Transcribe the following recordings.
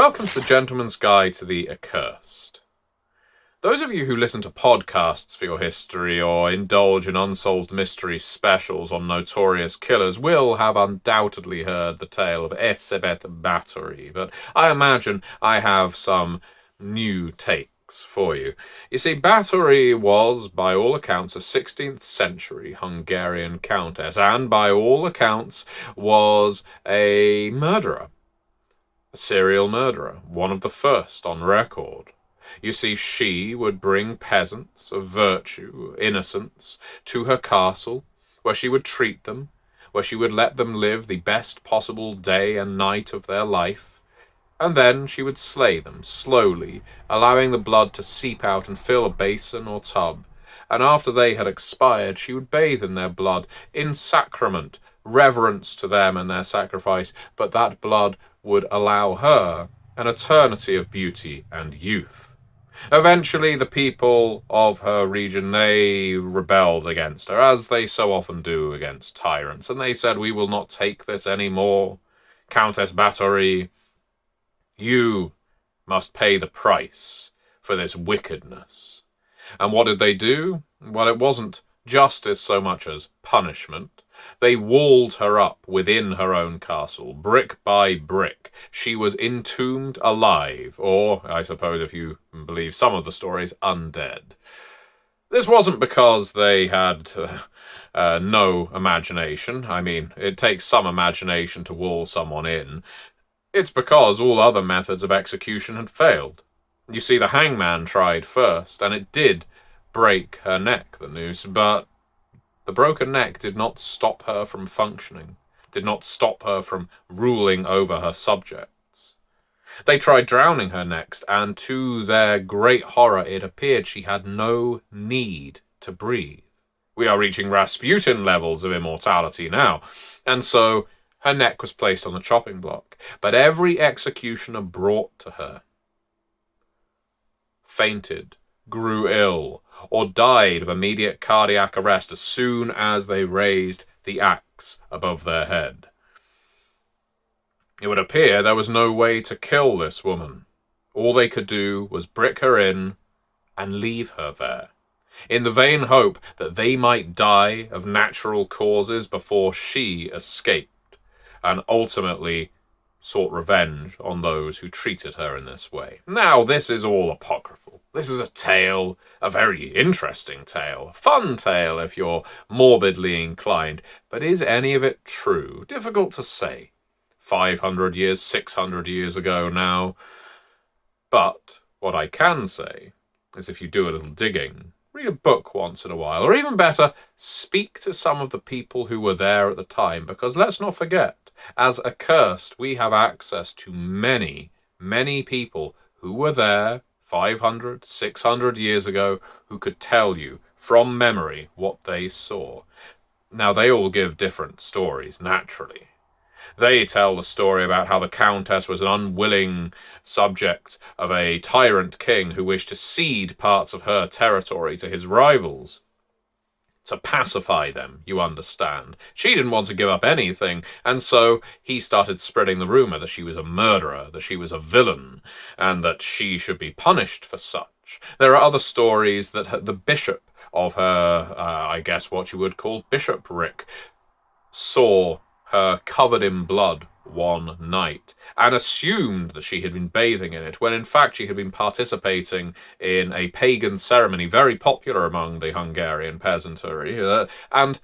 Welcome to the Gentleman's Guide to the Accursed. Those of you who listen to podcasts for your history or indulge in unsolved mystery specials on notorious killers will have undoubtedly heard the tale of Countess Bathory, but I imagine I have some new takes for you. You see, Bathory was, by all accounts, a 16th century Hungarian countess, and by all accounts was a murderer. A serial murderer, one of the first on record. You see, she would bring peasants of virtue, innocence, to her castle, where she would treat them, where she would let them live the best possible day and night of their life, and then she would slay them, slowly, allowing the blood to seep out and fill a basin or tub, and after they had expired, she would bathe in their blood, in sacrament, reverence to them and their sacrifice, but that blood would allow her an eternity of beauty and youth. Eventually, the people of her region, they rebelled against her, as they so often do against tyrants, and they said, "We will not take this any more. Countess Bathory, you must pay the price for this wickedness." And what did they do? Well, it wasn't justice so much as punishment. They walled her up within her own castle, brick by brick. She was entombed alive, or, I suppose if you believe some of the stories, undead. This wasn't because they had no imagination. I mean, it takes some imagination to wall someone in. It's because all other methods of execution had failed. You see, the hangman tried first, and it did break her neck, the noose, but the broken neck did not stop her from functioning, did not stop her from ruling over her subjects. They tried drowning her next, and to their great horror it appeared she had no need to breathe. We are reaching Rasputin levels of immortality now, and so her neck was placed on the chopping block. But every executioner brought to her fainted, grew ill, or died of immediate cardiac arrest as soon as they raised the axe above their head. It would appear there was no way to kill this woman. All they could do was brick her in and leave her there, in the vain hope that they might die of natural causes before she escaped, and ultimately sought revenge on those who treated her in this way. Now, this is all apocryphal. This is a tale, a very interesting tale, a fun tale if you're morbidly inclined, but is any of it true? Difficult to say. 500 years, 600 years ago now. But what I can say is if you do a little digging, read a book once in a while, or even better, speak to some of the people who were there at the time, because let's not forget, as accursed, we have access to many, many people who were there 500, 600 years ago who could tell you from memory what they saw. Now, they all give different stories, naturally. They tell the story about how the Countess was an unwilling subject of a tyrant king who wished to cede parts of her territory to his rivals. To pacify them, you understand. She didn't want to give up anything, and so he started spreading the rumor that she was a murderer, that she was a villain, and that she should be punished for such. There are other stories that the bishop of her, I guess what you would call bishopric, saw her covered in blood one night, and assumed that she had been bathing in it, when in fact she had been participating in a pagan ceremony very popular among the Hungarian peasantry, and,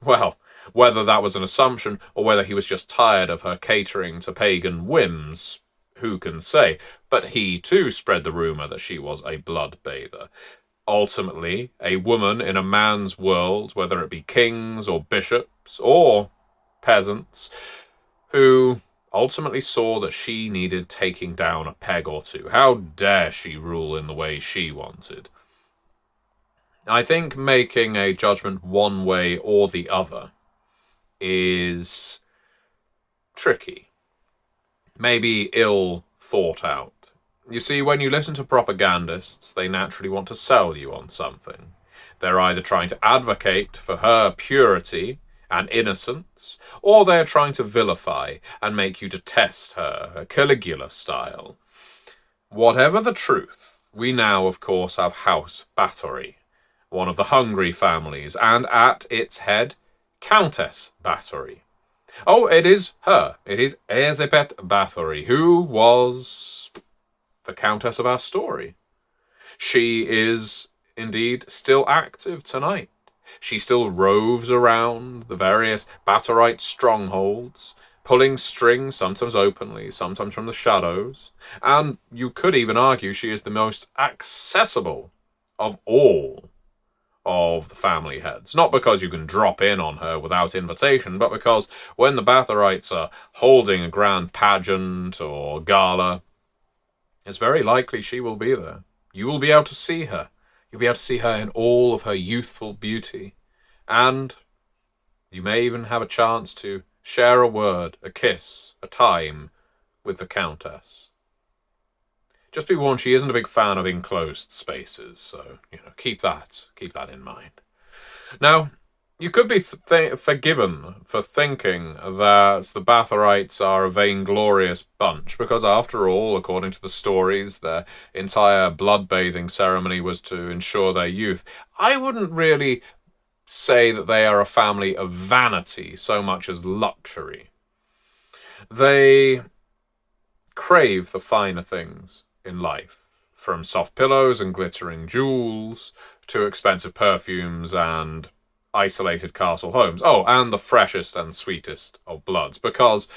well, whether that was an assumption, or whether he was just tired of her catering to pagan whims, who can say? But he, too, spread the rumour that she was a blood bather. Ultimately, a woman in a man's world, whether it be kings or bishops or peasants, who ultimately saw that she needed taking down a peg or two. How dare she rule in the way she wanted? I think making a judgment one way or the other is tricky. Maybe ill thought out. You see, when you listen to propagandists, they naturally want to sell you on something. They're either trying to advocate for her purity and innocence, or they're trying to vilify and make you detest her, Caligula style. Whatever the truth, we now, of course, have House Báthory, one of the hungry families, and at its head, Countess Bathory. Oh, it is her. It is Elizabeth Bathory, who was the Countess of our story. She is indeed still active tonight. She still roves around the various Bathoryte strongholds, pulling strings, sometimes openly, sometimes from the shadows, and you could even argue she is the most accessible of all of the family heads. Not because you can drop in on her without invitation, but because when the Bathorytes are holding a grand pageant or gala, it's very likely she will be there. You will be able to see her. You'll be able to see her in all of her youthful beauty. And you may even have a chance to share a word, a kiss, a time with the Countess. Just be warned, she isn't a big fan of enclosed spaces, so, keep that in mind. Now, you could be forgiven for thinking that the Bathorytes are a vainglorious bunch, because after all, according to the stories, their entire blood-bathing ceremony was to ensure their youth. I wouldn't really say that they are a family of vanity so much as luxury. They crave the finer things in life, from soft pillows and glittering jewels to expensive perfumes and isolated castle homes. Oh, and the freshest and sweetest of bloods, because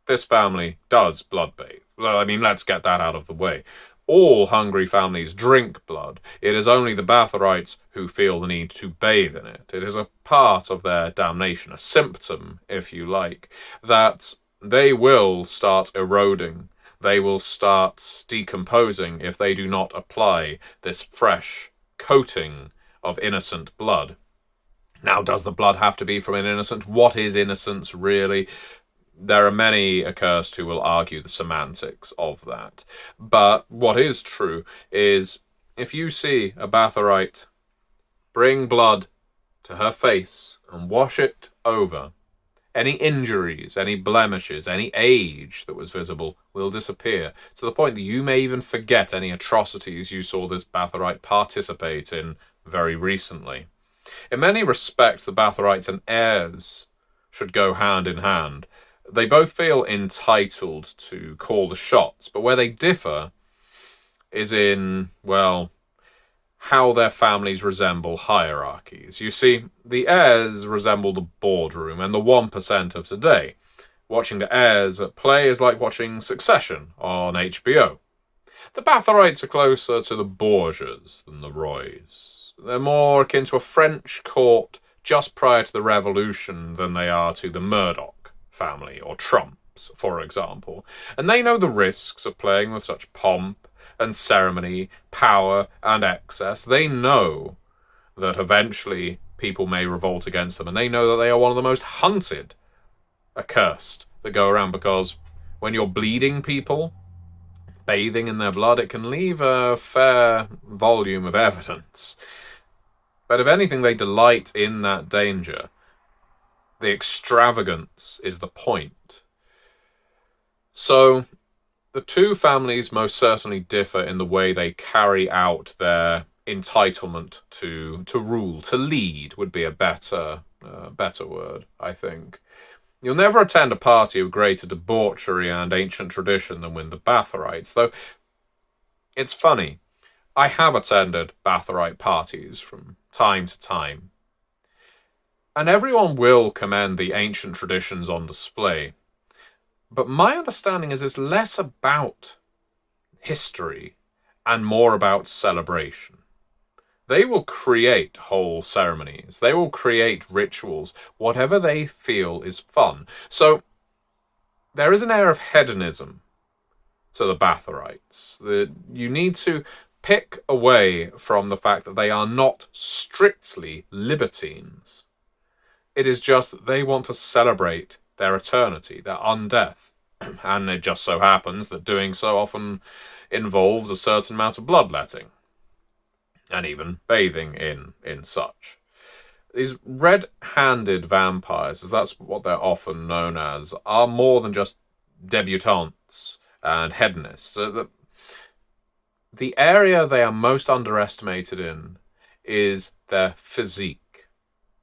this family does blood bathe. Well, I mean, let's get that out of the way. All hungry families drink blood. It is only the Bathorytes who feel the need to bathe in it. It is a part of their damnation, a symptom, if you like, that they will start eroding. They will start decomposing if they do not apply this fresh coating of innocent blood. Now, does the blood have to be from an innocent? What is innocence, really? There are many accursed who will argue the semantics of that. But what is true is, if you see a Bathoryte bring blood to her face and wash it over, any injuries, any blemishes, any age that was visible will disappear, to the point that you may even forget any atrocities you saw this Bathoryte participate in very recently. In many respects, the Bathorytes and heirs should go hand in hand. They both feel entitled to call the shots, but where they differ is in, well, how their families resemble hierarchies. You see, the heirs resemble the boardroom and the 1% of today. Watching the heirs at play is like watching Succession on HBO. The Bathorytes are closer to the Borgias than the Roys. They're more akin to a French court just prior to the Revolution than they are to the Murdoch family, or Trumps, for example. And they know the risks of playing with such pomp and ceremony, power and excess. They know that eventually people may revolt against them, and they know that they are one of the most hunted, accursed, that go around, because when you're bleeding people, bathing in their blood, it can leave a fair volume of evidence. But if anything, they delight in that danger. The extravagance is the point. So, the two families most certainly differ in the way they carry out their entitlement to rule. To lead would be a better word, I think. You'll never attend a party of greater debauchery and ancient tradition than with the Bathorytes, though it's funny. I have attended Bathoryte parties from time to time, and everyone will commend the ancient traditions on display. But my understanding is it's less about history and more about celebration. They will create whole ceremonies. They will create rituals, whatever they feel is fun. So there is an air of hedonism to the Bathorytes. You need to pick away from the fact that they are not strictly libertines. It is just that they want to celebrate their eternity, their undeath. And it just so happens that doing so often involves a certain amount of bloodletting, and even bathing in such. These red-handed vampires, as that's what they're often known as, are more than just debutantes and hedonists. The area they are most underestimated in is their physique.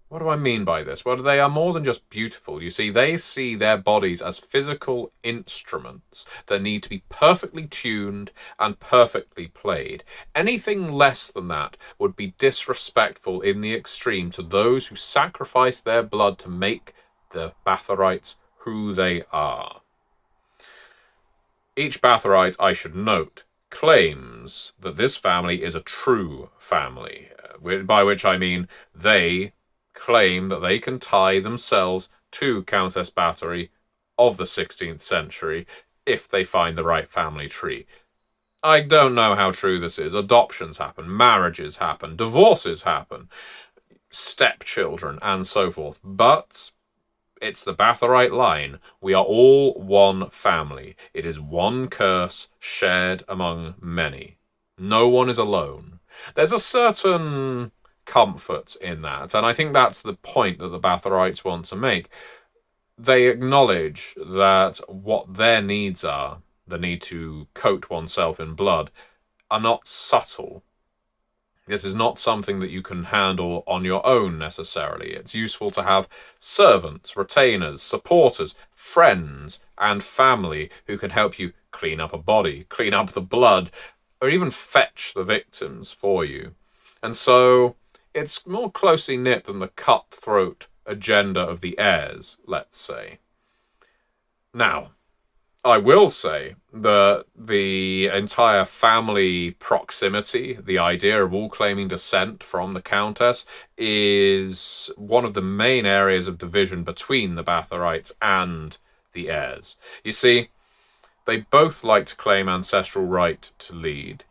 What do I mean by this? Well, they are more than just beautiful. You see, they see their bodies as physical instruments that need to be perfectly tuned and perfectly played. Anything less than that would be disrespectful in the extreme to those who sacrifice their blood to make the Bathorites who they are. Each Bathorite, I should note, claims that this family is a true family, by which I mean they claim that they can tie themselves to Countess Bathory of the 16th century if they find the right family tree. I don't know how true this is. Adoptions happen, marriages happen, divorces happen, stepchildren, and so forth. But it's the Bathorite line. We are all one family. It is one curse shared among many. No one is alone. There's a certain comfort in that, and I think that's the point that the Bathorites want to make. They acknowledge that what their needs are, the need to coat oneself in blood, are not subtle. This is not something that you can handle on your own necessarily. It's useful to have servants, retainers, supporters, friends, and family who can help you clean up a body, clean up the blood, or even fetch the victims for you. And so it's more closely knit than the cutthroat agenda of the heirs, let's say. Now, I will say that the entire family proximity, the idea of all claiming descent from the Countess, is one of the main areas of division between the Bathorites and the heirs. You see, they both like to claim ancestral right to lead,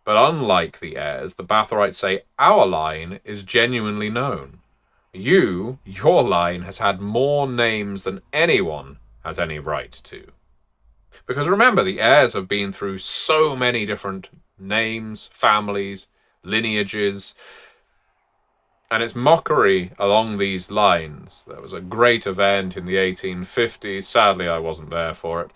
but unlike the heirs, the Bathorites say, our line is genuinely known. Your line has had more names than anyone has any right to. Because remember, the heirs have been through so many different names, families, lineages, and it's mockery along these lines. There was a great event in the 1850s, sadly I wasn't there for it,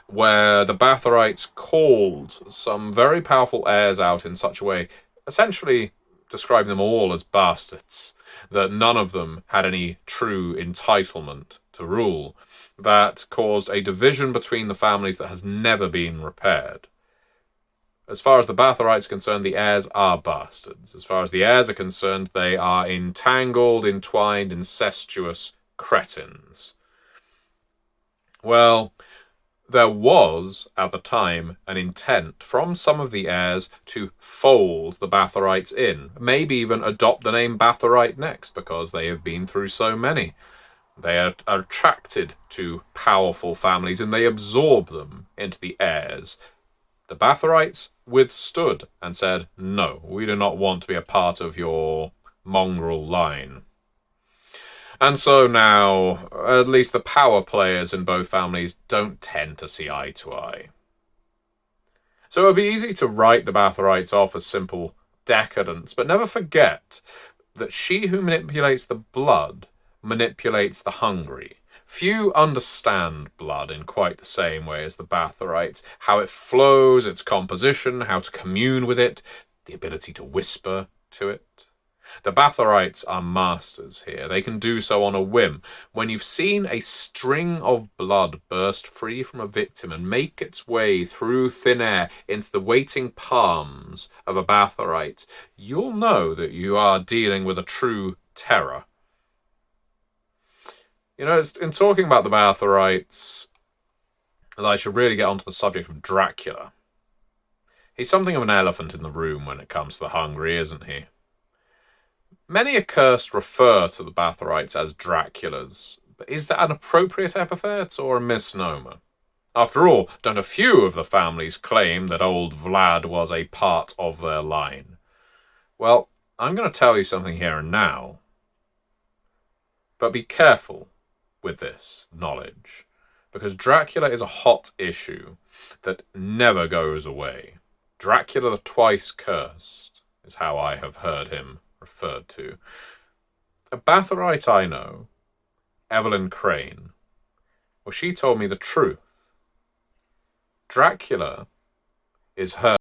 where the Bathorites called some very powerful heirs out in such a way, essentially describing them all as bastards, that none of them had any true entitlement to rule. That caused a division between the families that has never been repaired. As far as the Bathorites are concerned, the heirs are bastards. As far as the heirs are concerned, they are entangled, entwined, incestuous cretins. Well, there was, at the time, an intent from some of the heirs to fold the Bathorites in, maybe even adopt the name Bathorite next, because they have been through so many. They are attracted to powerful families, and they absorb them into the heirs. The Bathorites withstood and said, no, we do not want to be a part of your mongrel line. And so now, at least the power players in both families don't tend to see eye to eye. So it would be easy to write the Bathorites off as simple decadents, but never forget that she who manipulates the blood manipulates the hungry. Few understand blood in quite the same way as the Bathorites, how it flows, its composition, how to commune with it, the ability to whisper to it. The Bathorites are masters here. They can do so on a whim. When you've seen a string of blood burst free from a victim and make its way through thin air into the waiting palms of a Bathorite, you'll know that you are dealing with a true terror. You know, it's in talking about the Bathorites that I should really get onto the subject of Dracula. He's something of an elephant in the room when it comes to the hungry, isn't he? Many accursed refer to the Bathorites as Draculas, but is that an appropriate epithet or a misnomer? After all, don't a few of the families claim that old Vlad was a part of their line? Well, I'm going to tell you something here and now. But be careful with this knowledge, because Dracula is a hot issue that never goes away. Dracula the twice cursed is how I have heard him referred to. A Bathorite I know, Evelyn Crane, well, she told me the truth. Dracula is her